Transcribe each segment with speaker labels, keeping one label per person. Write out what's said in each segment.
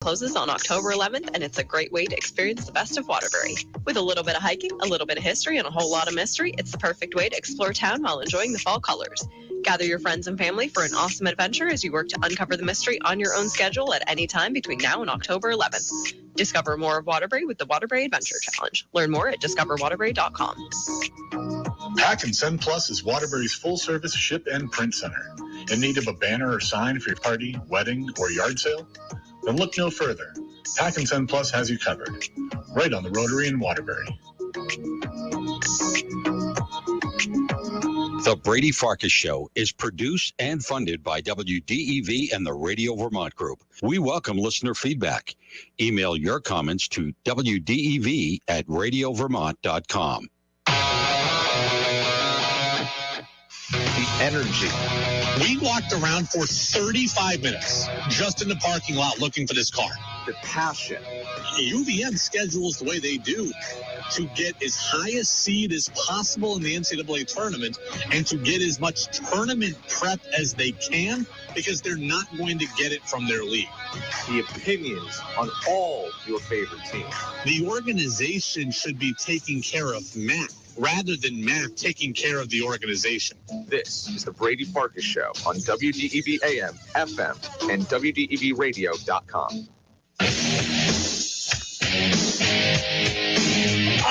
Speaker 1: closes on October 11th, and it's a great way to experience the best of Waterbury. With a little bit of hiking, a little bit of history, and a whole lot of mystery, it's the perfect way to explore town while enjoying the fall colors. Gather your friends and family for an awesome adventure as you work to uncover the mystery on your own schedule at any time between now and October 11th. Discover more of Waterbury with the Waterbury Adventure Challenge. Learn more at discoverwaterbury.com.
Speaker 2: Pack and Send Plus is Waterbury's full-service ship and print center. In need of a banner or sign for your party, wedding, or yard sale? Then look no further. Pack and Send Plus has you covered. Right on the Rotary in Waterbury.
Speaker 3: The Brady Farkas Show is produced and funded by WDEV and the Radio Vermont Group. We welcome listener feedback. Email your comments to wdev@radiovermont.com.
Speaker 4: The energy. We walked around for 35 minutes just in the parking lot looking for this car.
Speaker 5: The passion.
Speaker 4: UVM schedules the way they do to get as high a seed as possible in the NCAA tournament and to get as much tournament prep as they can because they're not going to get it from their league.
Speaker 5: The opinions on all your favorite teams.
Speaker 4: The organization should be taking care of Matt rather than Matt taking care of the organization.
Speaker 5: This is the Brady Farkas Show on WDEV AM, FM, and WDEVradio.com.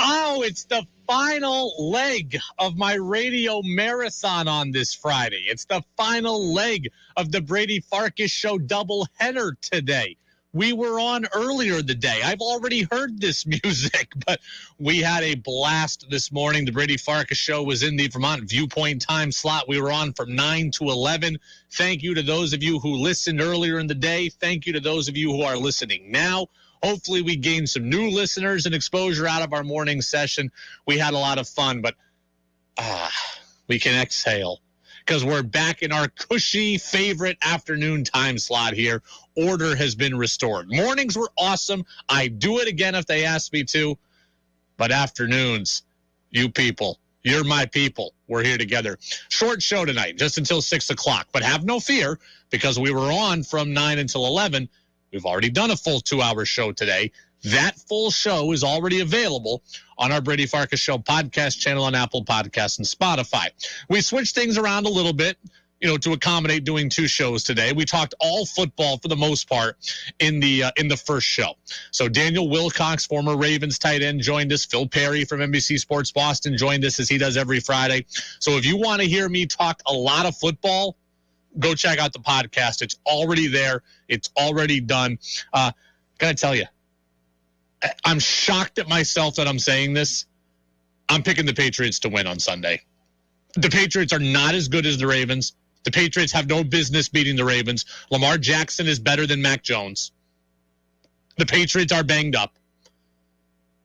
Speaker 6: Oh, it's the final leg of my radio marathon on this Friday. It's the final leg of the Brady Farkas Show doubleheader today. We were on earlier today. I've already heard this music, but we had a blast this morning. The Brady Farkas Show was in the Vermont Viewpoint time slot. We were on from 9 to 11. Thank you to those of you who listened earlier in the day. Thank you to those of you who are listening now. Hopefully we gained some new listeners and exposure out of our morning session. We had a lot of fun, but we can exhale because we're back in our cushy favorite afternoon time slot here. Order has been restored. Mornings were awesome. I'd do it again if they asked me to. But afternoons, you people, you're my people. We're here together. Short show tonight, just until 6 o'clock. But have no fear, because we were on from 9 until 11. We've already done a full 2-hour show today. That full show is already available on our Brady Farkas Show podcast channel on Apple Podcasts and Spotify. We switched things around a little bit, to accommodate doing 2 shows today. We talked all football for the most part in the first show. So Daniel Wilcox, former Ravens tight end, joined us. Phil Perry from NBC Sports Boston joined us as he does every Friday. So if you want to hear me talk a lot of football, go check out the podcast. It's already there. It's already done. Gotta tell you, I'm shocked at myself that I'm saying this. I'm picking the Patriots to win on Sunday. The Patriots are not as good as the Ravens. The Patriots have no business beating the Ravens. Lamar Jackson is better than Mac Jones. The Patriots are banged up.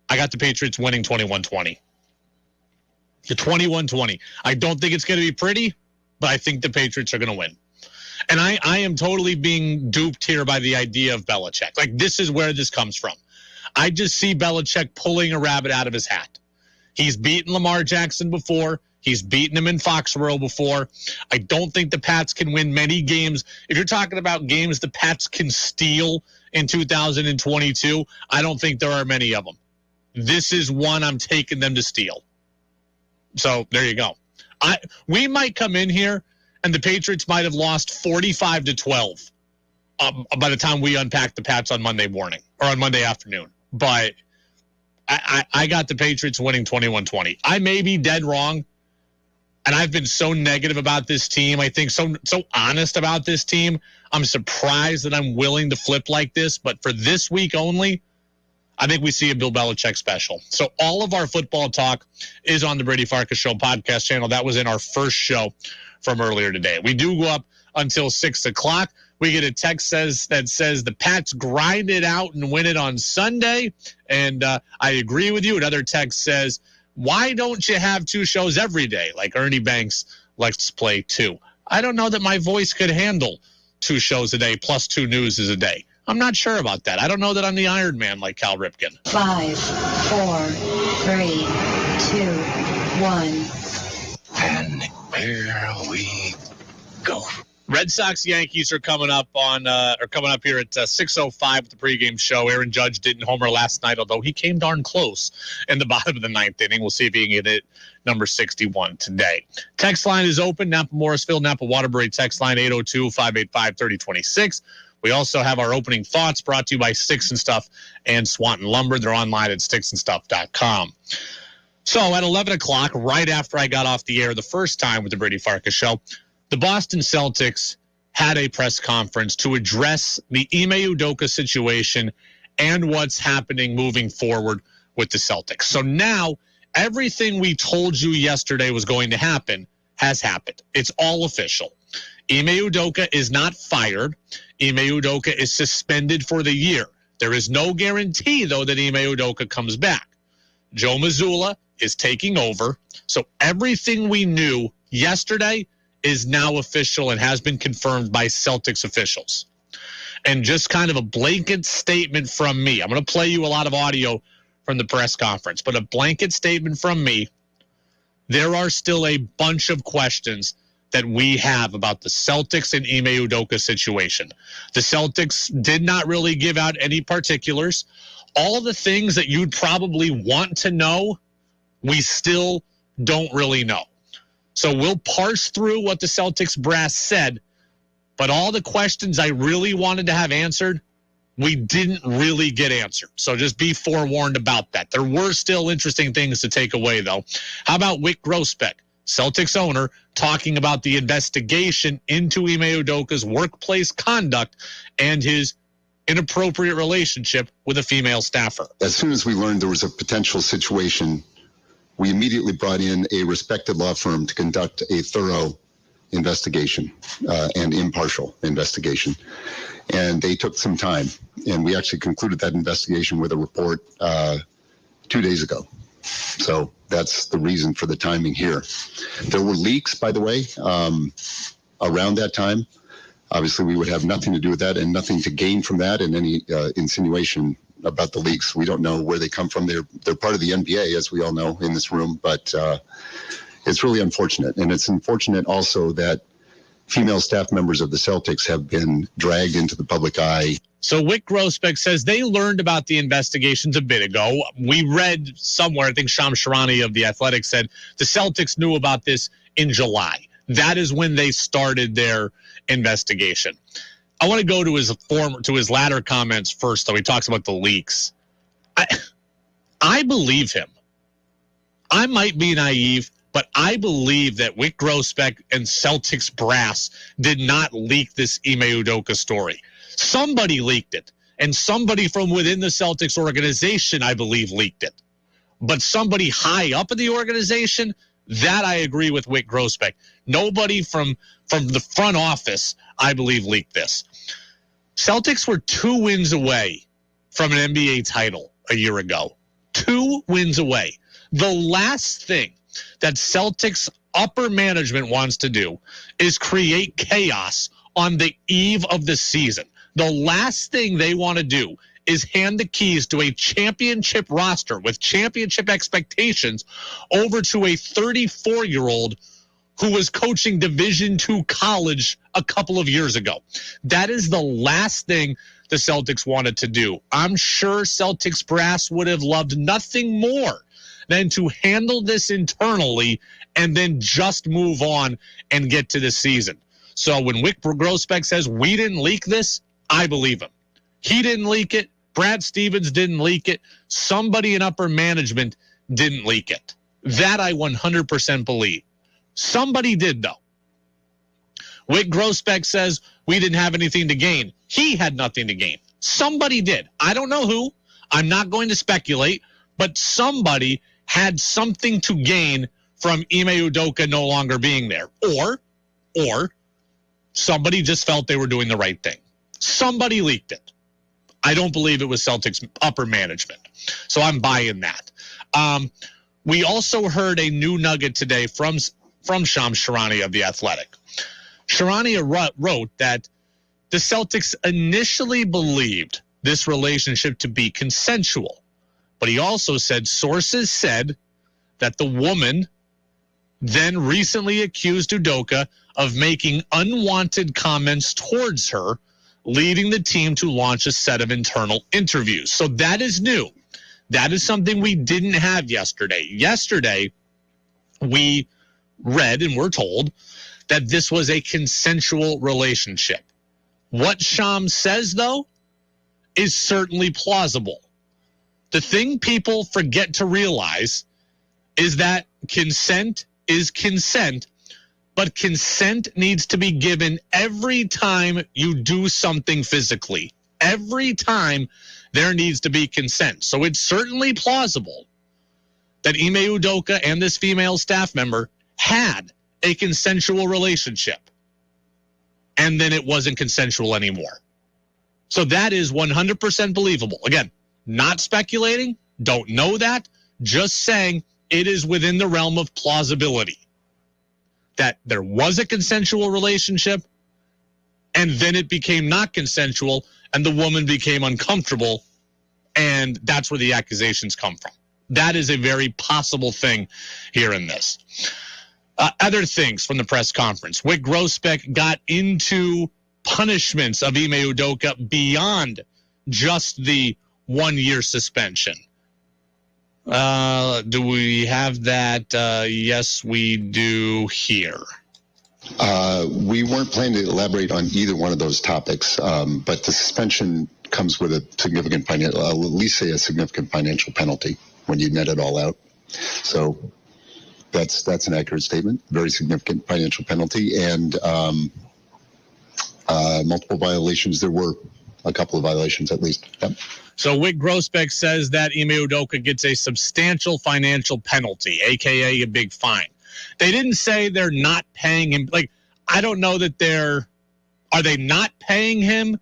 Speaker 6: I got the Patriots winning 21-20. 21-20. I don't think it's going to be pretty, but I think the Patriots are going to win. And I am totally being duped here by the idea of Belichick. Like, this is where this comes from. I just see Belichick pulling a rabbit out of his hat. He's beaten Lamar Jackson before. He's beaten him in Foxborough before. I don't think the Pats can win many games. If you're talking about games the Pats can steal in 2022, I don't think there are many of them. This is one I'm taking them to steal. So there you go. We might come in here and the Patriots might have lost 45-12 by the time we unpack the Pats on Monday morning or on Monday afternoon. But I got the Patriots winning 21-20. I may be dead wrong, and I've been so negative about this team. I think so honest about this team. I'm surprised that I'm willing to flip like this. But for this week only, I think we see a Bill Belichick special. So all of our football talk is on the Brady Farkas Show podcast channel. That was in our first show from earlier today. We do go up until 6 o'clock. We get a text that says the Pats grind it out and win it on Sunday. And I agree with you. Another text says, why don't you have 2 shows every day like Ernie Banks likes to play 2? I don't know that my voice could handle 2 shows a day plus 2 newses a day. I'm not sure about that. I don't know that I'm the Iron Man like Cal Ripken.
Speaker 7: 5, 4, 3, 2, 1.
Speaker 8: And here we go.
Speaker 6: Red Sox Yankees are coming up here at 6:05 with the pregame show. Aaron Judge didn't homer last night, although he came darn close in the bottom of the ninth inning. We'll see if he can get it number 61 today. Text line is open. Napa Morrisville, Napa Waterbury text line 802-585-3026. We also have our opening thoughts brought to you by Sticks and Stuff and Swanton Lumber. They're online at sticksandstuff.com. So at 11 o'clock, right after I got off the air the first time with the Brady Farkas Show, the Boston Celtics had a press conference to address the Ime Udoka situation and what's happening moving forward with the Celtics. So now everything we told you yesterday was going to happen has happened. It's all official. Ime Udoka is not fired. Ime Udoka is suspended for the year. There is no guarantee, though, that Ime Udoka comes back. Joe Mazzulla is taking over. So everything we knew yesterday is now official and has been confirmed by Celtics officials. And just kind of a blanket statement from me. I'm going to play you a lot of audio from the press conference, but a blanket statement from me. There are still a bunch of questions that we have about the Celtics and Ime Udoka situation. The Celtics did not really give out any particulars. All the things that you'd probably want to know, we still don't really know. So we'll parse through what the Celtics brass said, but all the questions I really wanted to have answered, we didn't really get answered. So just be forewarned about that. There were still interesting things to take away, though. How about Wick Grousbeck, Celtics owner, talking about the investigation into Ime Udoka's workplace conduct and his inappropriate relationship with a female staffer?
Speaker 8: As soon as we learned there was a potential situation, we immediately brought in a respected law firm to conduct a thorough investigation and impartial investigation. And they took some time. And we actually concluded that investigation with a report 2 days ago. So that's the reason for the timing here. There were leaks, by the way, around that time. Obviously, we would have nothing to do with that and nothing to gain from that, and any insinuation about the leaks. We don't know where they come from. They're part of the NBA, as we all know in this room, but it's really unfortunate. And it's unfortunate also that female staff members of the Celtics have been dragged into the public eye.
Speaker 6: So Wick Grousbeck says they learned about the investigations a bit ago. We read somewhere, I think Shams Charania of The Athletic said the Celtics knew about this in July. That is when they started their investigation. I want to go to his latter comments first, though. He talks about the leaks. I believe him. I might be naive, but I believe that Wick Grousbeck and Celtics brass did not leak this Ime Udoka story. Somebody leaked it, and somebody from within the Celtics organization, I believe, leaked it. But somebody high up in the organization, that I agree with Wick Grousbeck. Nobody from the front office, I believe, leaked this. Celtics were 2 wins away from an NBA title a year ago. 2 wins away. The last thing that Celtics upper management wants to do is create chaos on the eve of the season. The last thing they want to do is hand the keys to a championship roster with championship expectations over to a 34-year-old who was coaching Division II college a couple of years ago. That is the last thing the Celtics wanted to do. I'm sure Celtics brass would have loved nothing more than to handle this internally and then just move on and get to the season. So when Wick Grousbeck says we didn't leak this, I believe him. He didn't leak it. Brad Stevens didn't leak it. Somebody in upper management didn't leak it. That I 100% believe. Somebody did, though. Wick Grousbeck says we didn't have anything to gain. He had nothing to gain. Somebody did. I don't know who. I'm not going to speculate, but somebody had something to gain from Ime Udoka no longer being there. Or somebody just felt they were doing the right thing. Somebody leaked it. I don't believe it was Celtics upper management. So I'm buying that. We also heard a new nugget today from Shams Charania of The Athletic. Charania wrote that the Celtics initially believed this relationship to be consensual. But he also said sources said that the woman then recently accused Udoka of making unwanted comments towards her, leading the team to launch a set of internal interviews. So that is new. That is something we didn't have yesterday. Yesterday, we read and were told that this was a consensual relationship. What Shams says, though, is certainly plausible. The thing people forget to realize is that consent is consent, but consent needs to be given every time you do something physically. Every time there needs to be consent. So it's certainly plausible that Ime Udoka and this female staff member had a consensual relationship, and then it wasn't consensual anymore. So that is 100% believable. Again, not speculating, don't know that, just saying it is within the realm of plausibility that there was a consensual relationship, and then it became not consensual, and the woman became uncomfortable, and that's where the accusations come from. That is a very possible thing here in this. Other things from the press conference. Wick Grossbeck got into punishments of Ime Udoka beyond just the 1-year suspension. Do we have that? Yes, we do here.
Speaker 8: We weren't planning to elaborate on either one of those topics, but the suspension comes with a significant financial, I'll at least say a significant financial penalty when you net it all out. So that's an accurate statement. Very significant financial penalty, and multiple violations. There were a couple of violations at least. Yep.
Speaker 6: So Wick Grossbeck says that Ime Udoka gets a substantial financial penalty, a.k.a. a big fine. They didn't say they're not paying him. Like, I don't know that are they not paying him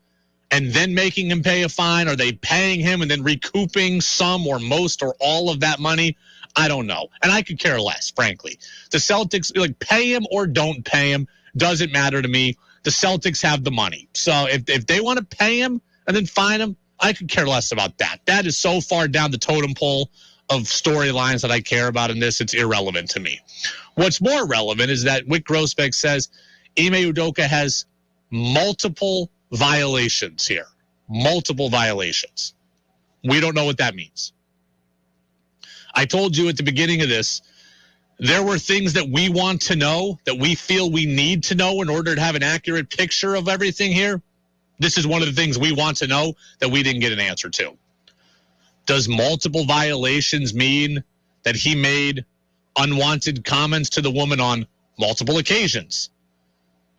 Speaker 6: and then making him pay a fine? Are they paying him and then recouping some or most or all of that money? I don't know. And I could care less, frankly. The Celtics, like, pay him or don't pay him, doesn't matter to me. The Celtics have the money. So if they want to pay him and then fine him, I could care less about that. That is so far down the totem pole of storylines that I care about in this, it's irrelevant to me. What's more relevant is that Wick Grossbeck says Ime Udoka has multiple violations here. Multiple violations. We don't know what that means. I told you at the beginning of this, there were things that we want to know, that we feel we need to know in order to have an accurate picture of everything here. This is one of the things we want to know that we didn't get an answer to. Does multiple violations mean that he made unwanted comments to the woman on multiple occasions?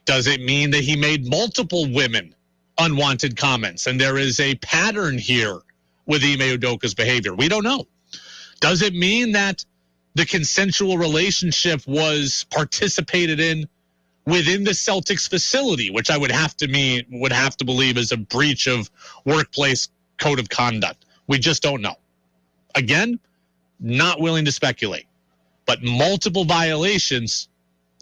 Speaker 6: Does it mean that he made multiple women unwanted comments and there is a pattern here with Ime Udoka's behavior? We don't know. Does it mean that the consensual relationship was participated in within the Celtics facility, which I would have to believe is a breach of workplace code of conduct? We just don't know. Again, not willing to speculate. But multiple violations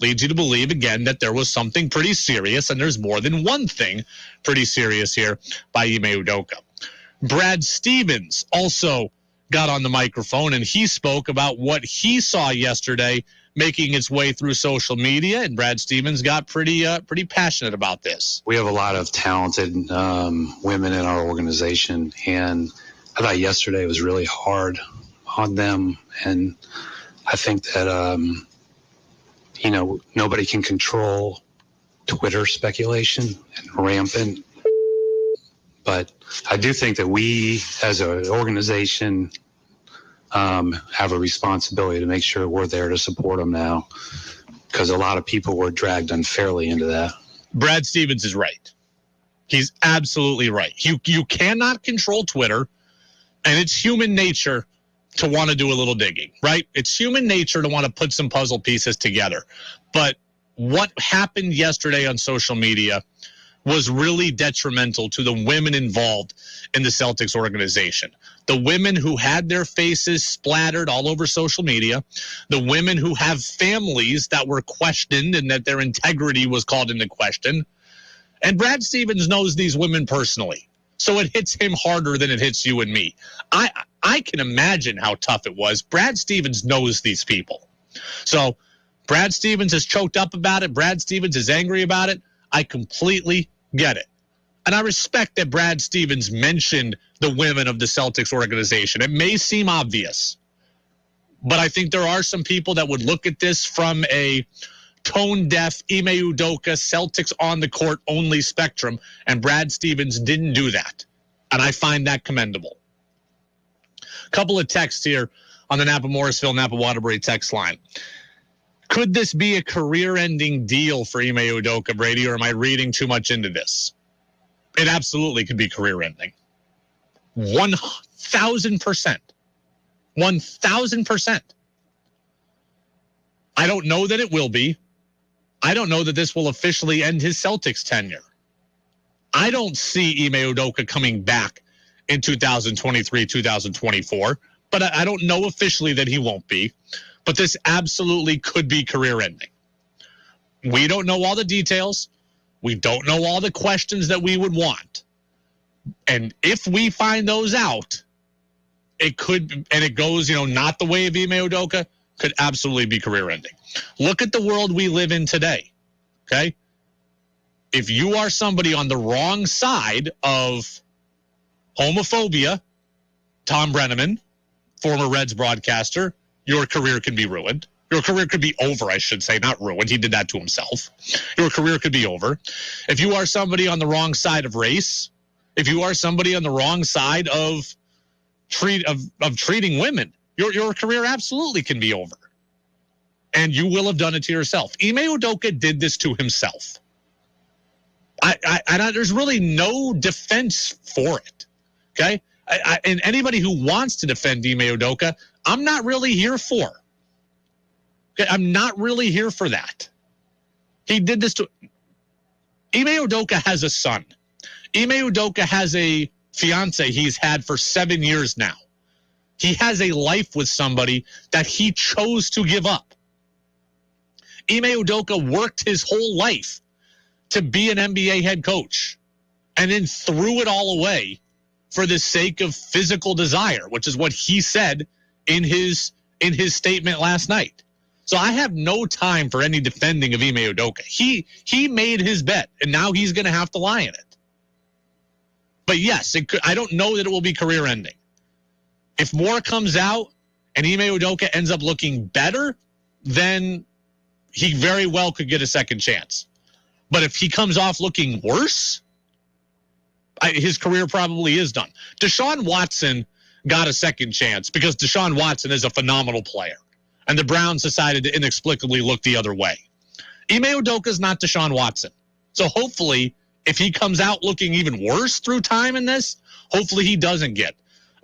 Speaker 6: leads you to believe, again, that there was something pretty serious, and there's more than one thing pretty serious here by Ime Udoka. Brad Stevens also got on the microphone, and he spoke about what he saw yesterday making its way through social media, and Brad Stevens got pretty passionate about this.
Speaker 9: We have a lot of talented women in our organization, and I thought yesterday was really hard on them, and I think that, nobody can control Twitter speculation and rampant, but I do think that we as an organization have a responsibility to make sure we're there to support them now, because a lot of people were dragged unfairly into that.
Speaker 6: Brad Stevens is right. He's absolutely right. You cannot control Twitter, and it's human nature to want to do a little digging, right? It's human nature to want to put some puzzle pieces together. But what happened yesterday on social media was really detrimental to the women involved in the Celtics organization. The women who had their faces splattered all over social media, the women who have families that were questioned and that their integrity was called into question. And Brad Stevens knows these women personally, so it hits him harder than it hits you and me. I can imagine how tough it was. Brad Stevens knows these people. So Brad Stevens is choked up about it. Brad Stevens is angry about it. I completely get it. And I respect that Brad Stevens mentioned the women of the Celtics organization. It may seem obvious, but I think there are some people that would look at this from a tone-deaf, Ime Udoka, Celtics on the court only spectrum, and Brad Stevens didn't do that. And I find that commendable. A couple of texts here on the Napa-Morrisville, Napa-Waterbury text line. Could this be a career-ending deal for Ime Udoka, Brady, or am I reading too much into this? It absolutely could be career-ending. 1,000%. 1,000%. I don't know that it will be. I don't know that this will officially end his Celtics tenure. I don't see Ime Udoka coming back in 2023, 2024, but I don't know officially that he won't be. But this absolutely could be career-ending. We don't know all the details. We don't know all the questions that we would want. And if we find those out, it could, and it goes, not the way of Ime Udoka, could absolutely be career-ending. Look at the world we live in today, okay? If you are somebody on the wrong side of homophobia, Tom Brenneman, former Reds broadcaster, your career can be ruined. Your career could be over, I should say, not ruined. He did that to himself. Your career could be over. If you are somebody on the wrong side of race, if you are somebody on the wrong side of treating women, your career absolutely can be over. And you will have done it to yourself. Ime Udoka did this to himself. There's really no defense for it, okay? And anybody who wants to defend Ime Udoka, I'm not really here for. Okay, I'm not really here for that. He did this to... Ime Udoka has a son. Ime Udoka has a fiance he's had for 7 years now. He has a life with somebody that he chose to give up. Ime Udoka worked his whole life to be an NBA head coach and then threw it all away for the sake of physical desire, which is what he said in his statement last night. So I have no time for any defending of Ime Udoka. He made his bet, and now he's going to have to lie in it. But yes, I don't know that it will be career-ending. If more comes out and Ime Udoka ends up looking better, then he very well could get a second chance. But if he comes off looking worse, his career probably is done. Deshaun Watson got a second chance because Deshaun Watson is a phenomenal player. And the Browns decided to inexplicably look the other way. Ime Udoka is not Deshaun Watson. So hopefully, if he comes out looking even worse through time in this, hopefully he doesn't get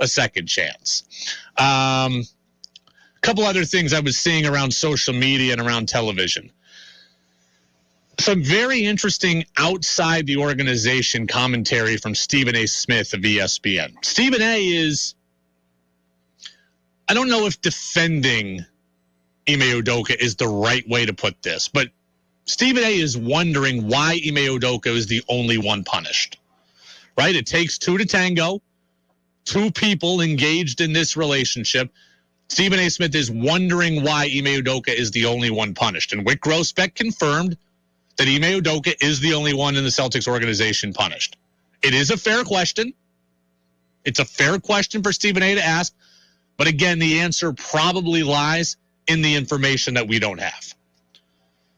Speaker 6: a second chance. A couple other things I was seeing around social media and around television. Some very interesting outside the organization commentary from Stephen A. Smith of ESPN. Stephen A. is, I don't know if defending Ime Udoka is the right way to put this, but Stephen A. is wondering why Ime Udoka is the only one punished, right? It takes two to tango, two people engaged in this relationship. Stephen A. Smith is wondering why Ime Udoka is the only one punished. And Wick Grossbeck confirmed that Ime Udoka is the only one in the Celtics organization punished. It is a fair question. It's a fair question for Stephen A. to ask. But again, the answer probably lies in the information that we don't have.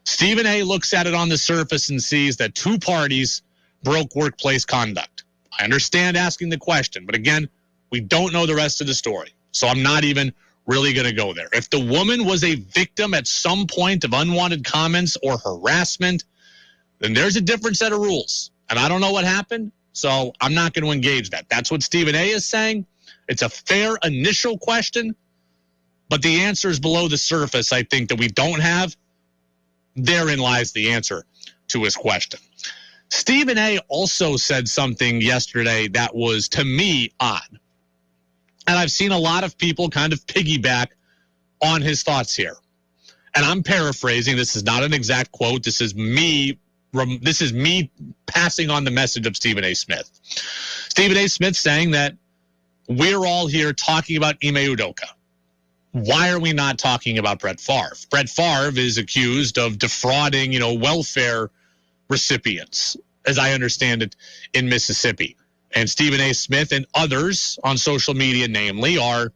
Speaker 6: Stephen A. looks at it on the surface and sees that two parties broke workplace conduct. I understand asking the question, but again, we don't know the rest of the story. So I'm not even really going to go there. If the woman was a victim at some point of unwanted comments or harassment, then there's a different set of rules. And I don't know what happened, so I'm not going to engage that. That's what Stephen A. is saying. It's a fair initial question, but the answer is below the surface, I think, that we don't have. Therein lies the answer to his question. Stephen A. also said something yesterday that was, to me, odd. And I've seen a lot of people kind of piggyback on his thoughts here. And I'm paraphrasing. This is not an exact quote. This is me passing on the message of Stephen A. Smith. Stephen A. Smith saying that we're all here talking about Ime Udoka. why are we not talking about Brett Favre? Brett Favre is accused of defrauding, welfare recipients, as I understand it, in Mississippi. And Stephen A. Smith and others on social media, namely, are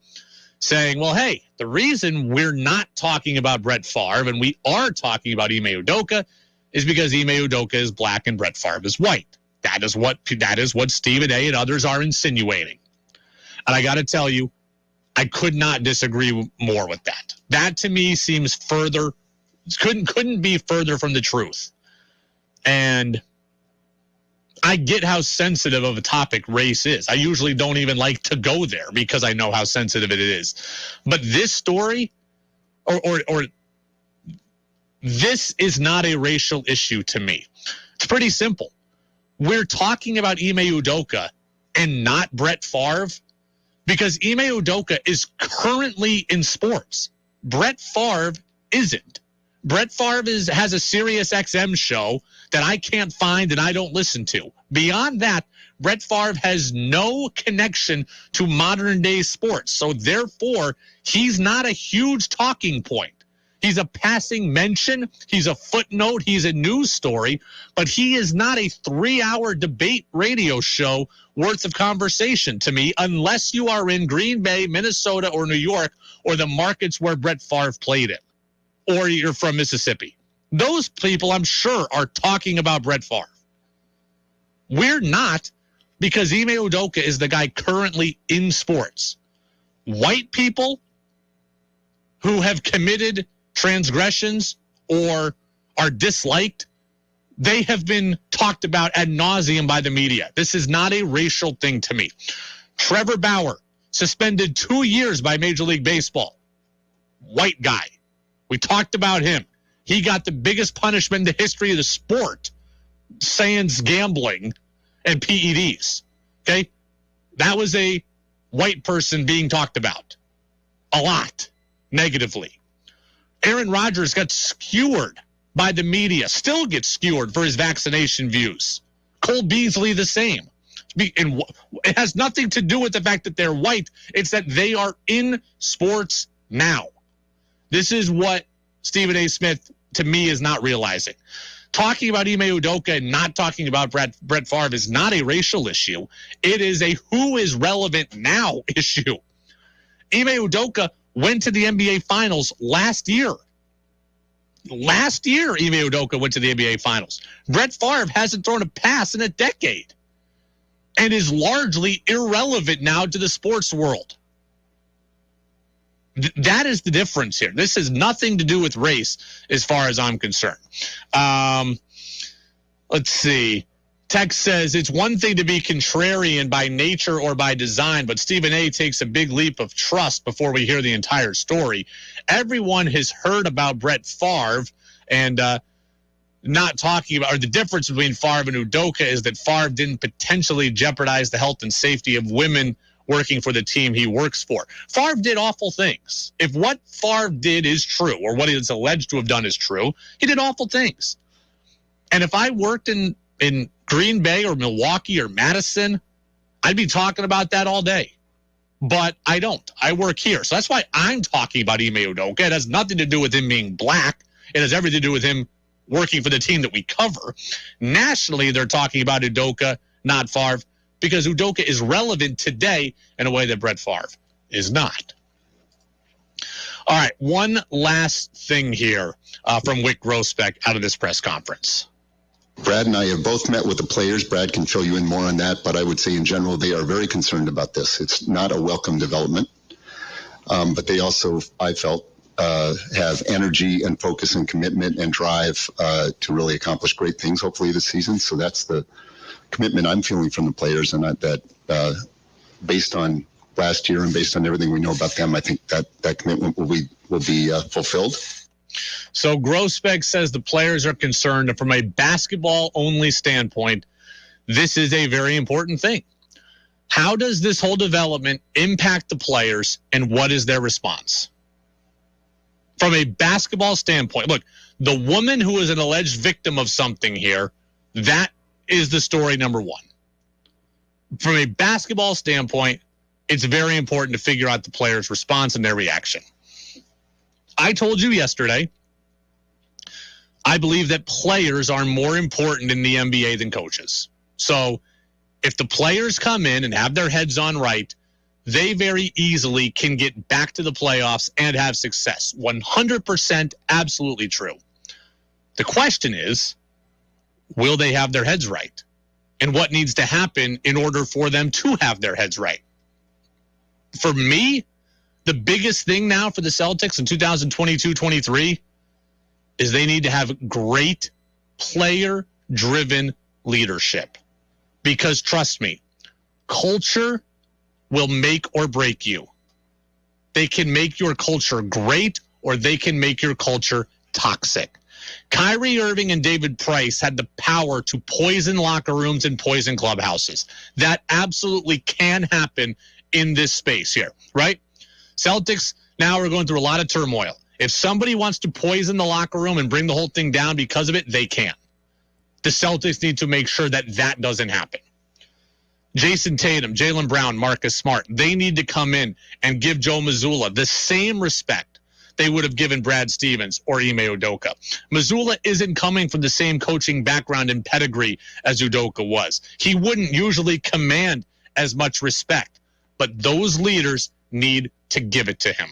Speaker 6: saying, well, hey, the reason we're not talking about Brett Favre and we are talking about Ime Udoka is because Ime Udoka is black and Brett Favre is white. That is what Stephen A. and others are insinuating. And I got to tell you, I could not disagree more with that. That to me seems couldn't be further from the truth. And I get how sensitive of a topic race is. I usually don't even like to go there because I know how sensitive it is. But this story, or this is not a racial issue to me. It's pretty simple. We're talking about Ime Udoka and not Brett Favre because Ime Udoka is currently in sports. Brett Favre isn't. Brett Favre has a Sirius XM show that I can't find and I don't listen to. Beyond that, Brett Favre has no connection to modern day sports. So therefore, he's not a huge talking point. He's a passing mention. He's a footnote. He's a news story. But he is not a 3-hour debate radio show worth of conversation to me unless you are in Green Bay, Minnesota, or New York, or the markets where Brett Favre played in, or you're from Mississippi. Those people, I'm sure, are talking about Brett Favre. We're not, because Ime Udoka is the guy currently in sports. White people who have committed transgressions or are disliked, they have been talked about ad nauseum by the media. This is not a racial thing to me. Trevor Bauer, suspended 2 years by Major League Baseball. White guy. We talked about him. He got the biggest punishment in the history of the sport, sans gambling and PEDs. Okay? That was a white person being talked about a lot negatively. Aaron Rodgers got skewered by the media, still gets skewered for his vaccination views. Cole Beasley the same. And it has nothing to do with the fact that they're white. It's that they are in sports now. This is what Stephen A. Smith, to me, is not realizing. Talking about Ime Udoka and not talking about Brett Favre is not a racial issue. It is a who is relevant now issue. Ime Udoka went to the NBA Finals last year. Last year, Ime Udoka went to the NBA Finals. Brett Favre hasn't thrown a pass in a decade and is largely irrelevant now to the sports world. That is the difference here. This has nothing to do with race as far as I'm concerned. Let's see. Text says, it's one thing to be contrarian by nature or by design, but Stephen A. takes a big leap of trust before we hear the entire story. Everyone has heard about Brett Favre and not talking about, or the difference between Favre and Udoka is that Favre didn't potentially jeopardize the health and safety of women working for the team he works for. Favre did awful things. If what Favre did is true, or what he is alleged to have done is true, he did awful things. And if I worked in Green Bay or Milwaukee or Madison, I'd be talking about that all day. But I don't. I work here. So that's why I'm talking about Ime Udoka. It has nothing to do with him being black. It has everything to do with him working for the team that we cover. Nationally, they're talking about Udoka, not Favre, because Udoka is relevant today in a way that Brett Favre is not. All right, one last thing here from Wick Grossbeck out of this press conference.
Speaker 8: Brad and I have both met with the players. Brad can fill you in more on that, but I would say in general they are very concerned about this. It's not a welcome development, but they also, I felt, have energy and focus and commitment and drive to really accomplish great things, hopefully, this season. So that's the commitment I'm feeling from the players, and that based on last year and based on everything we know about them, I think that commitment will be fulfilled.
Speaker 6: So Grossbeck says the players are concerned, and from a basketball-only standpoint, this is a very important thing. How does this whole development impact the players, and what is their response? From a basketball standpoint, look, the woman who is an alleged victim of something here, that is the story number one. From a basketball standpoint, it's very important to figure out the players' response and their reaction. I told you yesterday, I believe that players are more important in the NBA than coaches. So if the players come in and have their heads on right, they very easily can get back to the playoffs and have success. 100% absolutely true. The question is, will they have their heads right? And what needs to happen in order for them to have their heads right? For me, the biggest thing now for the Celtics in 2022-23 is they need to have great player-driven leadership. Because trust me, culture will make or break you. They can make your culture great or they can make your culture toxic. Kyrie Irving and David Price had the power to poison locker rooms and poison clubhouses. That absolutely can happen in this space here, right? Celtics now are going through a lot of turmoil. If somebody wants to poison the locker room and bring the whole thing down because of it, they can. The Celtics need to make sure that that doesn't happen. Jason Tatum, Jaylen Brown, Marcus Smart, they need to come in and give Joe Mazzulla the same respect they would have given Brad Stevens or Ime Udoka. Mazzulla isn't coming from the same coaching background and pedigree as Udoka was. He wouldn't usually command as much respect, but those leaders need to give it to him,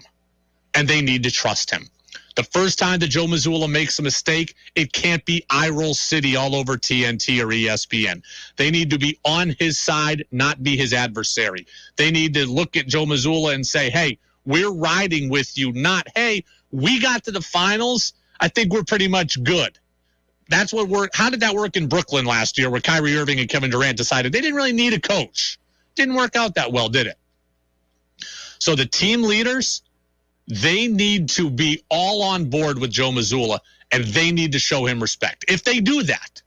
Speaker 6: and they need to trust him. The first time that Joe Mazzulla makes a mistake, it can't be eye-roll city all over TNT or ESPN. They need to be on his side, not be his adversary. They need to look at Joe Mazzulla and say, hey, we're riding with you, not, hey, we got to the finals. I think we're pretty much good. That's what how did that work in Brooklyn last year where Kyrie Irving and Kevin Durant decided they didn't really need a coach? Didn't work out that well, did it? So the team leaders, they need to be all on board with Joe Mazzulla, and they need to show him respect. If they do that,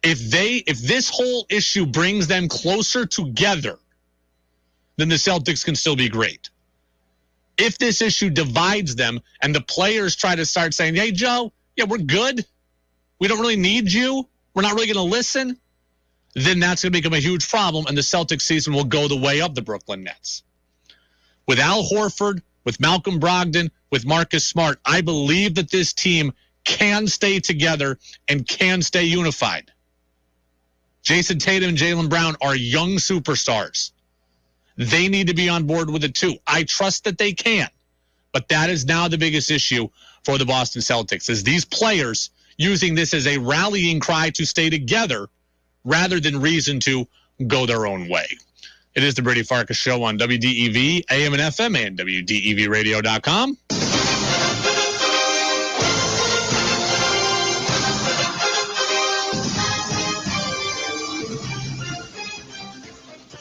Speaker 6: if this whole issue brings them closer together, then the Celtics can still be great. If this issue divides them and the players try to start saying, hey, Joe, yeah, we're good. We don't really need you. We're not really going to listen. Then that's going to become a huge problem, and the Celtics season will go the way of the Brooklyn Nets. With Al Horford, with Malcolm Brogdon, with Marcus Smart, I believe that this team can stay together and can stay unified. Jason Tatum and Jaylen Brown are young superstars. They need to be on board with it too. I trust that they can. But that is now the biggest issue for the Boston Celtics, is these players using this as a rallying cry to stay together rather than reason to go their own way. It is the Brady Farkas Show on WDEV, AM and FM, and WDEVradio.com.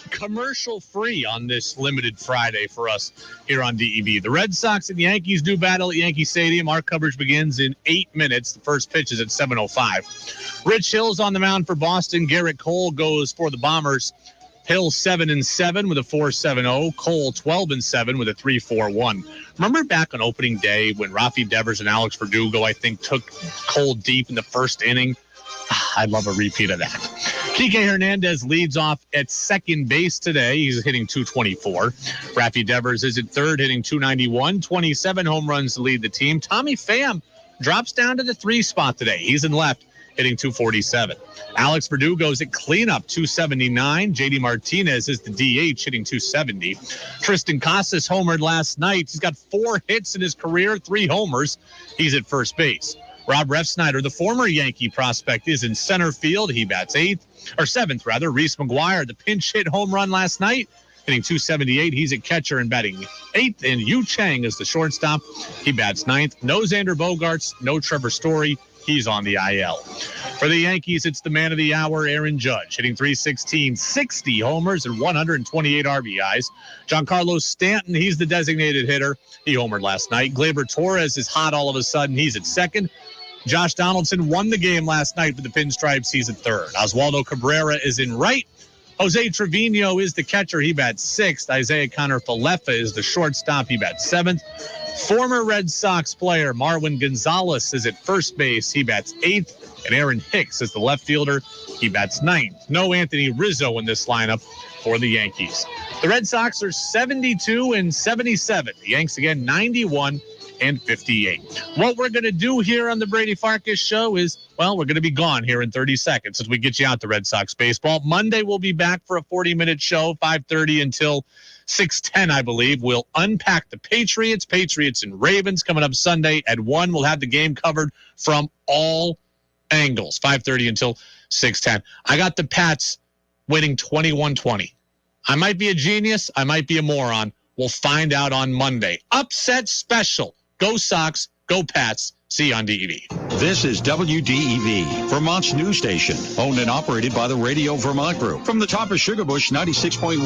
Speaker 6: Commercial free on this limited Friday for us here on DEV. The Red Sox and Yankees do battle at Yankee Stadium. Our coverage begins in 8 minutes. The first pitch is at 7:05. Rich Hill's on the mound for Boston. Garrett Cole goes for the Bombers. Hill 7-7 with a 4.70. Cole 12-7 with a 3.41. Remember back on opening day when Rafi Devers and Alex Verdugo, I think, took Cole deep in the first inning? I'd love a repeat of that. Kike Hernandez leads off at second base today. He's hitting .224. Rafi Devers is at third, hitting .291. 27 home runs to lead the team. Tommy Pham drops down to the 3 spot today. He's in left, hitting .247. Alex Verdugo's at cleanup, .279. JD Martinez is the DH, hitting .270. Tristan Casas homered last night. He's got 4 hits in his career, 3 homers. He's at first base. Rob Refsnyder, the former Yankee prospect, is in center field. He bats 7th. Reese McGuire, the pinch hit home run last night, hitting .278. He's at catcher and batting 8th. And Yu Chang is the shortstop. He bats 9th. No Xander Bogaerts, no Trevor Story. He's on the IL. For the Yankees, it's the man of the hour, Aaron Judge, hitting .316, 60 homers and 128 RBIs. Giancarlo Stanton, he's the designated hitter. He homered last night. Gleyber Torres is hot all of a sudden. He's at second. Josh Donaldson won the game last night for the Pinstripes. He's at third. Oswaldo Cabrera is in right. Jose Trevino is the catcher. He bats 6th. Isaiah Connor-Falefa is the shortstop. He bats 7th. Former Red Sox player Marwin Gonzalez is at first base. He bats 8th. And Aaron Hicks is the left fielder. He bats 9th. No Anthony Rizzo in this lineup for the Yankees. The Red Sox are 72-77. The Yanks again 91-83. and 58. What we're going to do here on the Brady Farkas Show is, well, we're going to be gone here in 30 seconds as we get you out to Red Sox baseball. Monday, we'll be back for a 40-minute show, 5:30 until 6:10, I believe. We'll unpack the Patriots and Ravens coming up Sunday at 1. We'll have the game covered from all angles, 5:30 until 6:10. I got the Pats winning 21-20. I might be a genius. I might be a moron. We'll find out on Monday. Upset special. Go Sox. Go Pats. See you on DEV.
Speaker 3: This is WDEV, Vermont's news station, owned and operated by the Radio Vermont Group. From the top of Sugarbush 96.1.